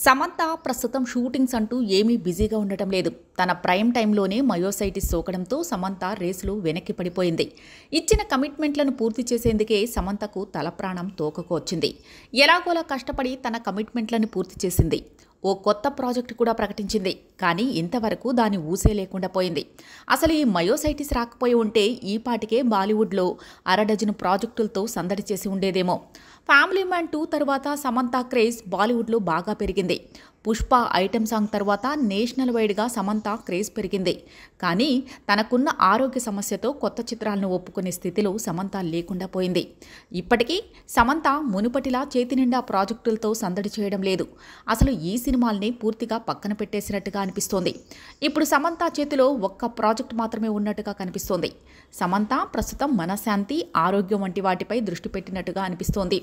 సమంత ప్రస్తుతం షూటింగ్స్ అంటూ ఏమీ బిజీగా ఉండటం లేదు. తన ప్రైమ్ టైంలోనే మయోసైటిస్ సోకడంతో సమంత రేసులో వెనక్కి పడిపోయింది. ఇచ్చిన కమిట్మెంట్లను పూర్తి చేసేందుకే సమంతకు తలప్రాణం తోకకు వచ్చింది. ఎలాగోలా కష్టపడి తన కమిట్మెంట్లను పూర్తి చేసింది. ఓ కొత్త ప్రాజెక్టు కూడా ప్రకటించింది. కానీ ఇంతవరకు దాని ఊసే లేకుండా పోయింది. అసలు ఈ మయోసైటిస్ రాకపోయి ఉంటే ఈ పాటికే బాలీవుడ్లో అరడజను ప్రాజెక్టులతో సందడి చేసి ఉండేదేమో. ఫ్యామిలీ మ్యాన్ 2 తర్వాత సమంత క్రేజ్ బాలీవుడ్లో బాగా పెరిగింది. పుష్ప ఐటెం సాంగ్ తర్వాత నేషనల్ వైడ్గా సమంత క్రేజ్ పెరిగింది. కానీ తనకున్న ఆరోగ్య సమస్యతో కొత్త చిత్రాలను ఒప్పుకునే స్థితిలో సమంత లేకుండా పోయింది. ఇప్పటికీ సమంత మునుపటిలా చేతి నిండా ప్రాజెక్టులతో సందడి చేయడం లేదు. అసలు ఈ సినిమాల్ని పూర్తిగా పక్కన పెట్టేసినట్టుగా అనిపిస్తోంది. ఇప్పుడు సమంత చేతిలో ఒక్క ప్రాజెక్ట్ మాత్రమే ఉన్నట్టుగా కనిపిస్తోంది. సమంత ప్రస్తుతం మనశ్శాంతి, ఆరోగ్యం వంటి వాటిపై దృష్టి పెట్టినట్టుగా అనిపిస్తోంది.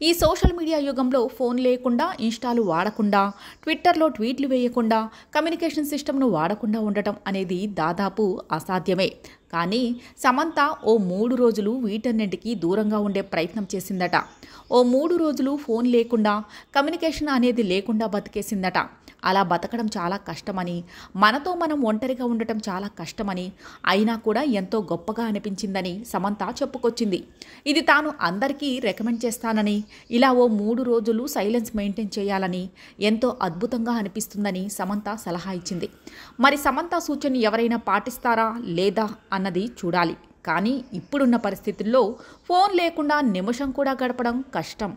ఈ సోషల్ మీడియా యుగంలో ఫోన్ లేకుండా, ఇన్స్టాలు వాడకుండా, ట్విట్టర్లో ట్వీట్లు వేయకుండా, కమ్యూనికేషన్ సిస్టమ్ను వాడకుండా ఉండటం అనేది దాదాపు అసాధ్యమే. కానీ సమంత ఓ 3 రోజులు వీటన్నింటికి దూరంగా ఉండే ప్రయత్నం చేసిందట. ఓ 3 రోజులు ఫోన్ లేకుండా, కమ్యూనికేషన్ అనేది లేకుండా బతికేసిందట. అలా బతకడం చాలా కష్టమని, మనతో మనం ఒంటరిగా ఉండటం చాలా కష్టమని, అయినా కూడా ఎంతో గొప్పగా అనిపించిందని సమంత చెప్పుకొచ్చింది. ఇది తాను అందరికీ రికమెండ్ చేస్తానని, ఇలా ఓ 3 రోజులు సైలెన్స్ మెయింటైన్ చేయాలని, ఎంతో అద్భుతంగా అనిపిస్తుందని సమంత సలహా ఇచ్చింది. మరి సమంత సూచన ఎవరైనా పాటిస్తారా లేదా అన్నది చూడాలి. కానీ ఇప్పుడున్న పరిస్థితుల్లో ఫోన్ లేకుండా నిమిషం కూడా గడపడం కష్టం.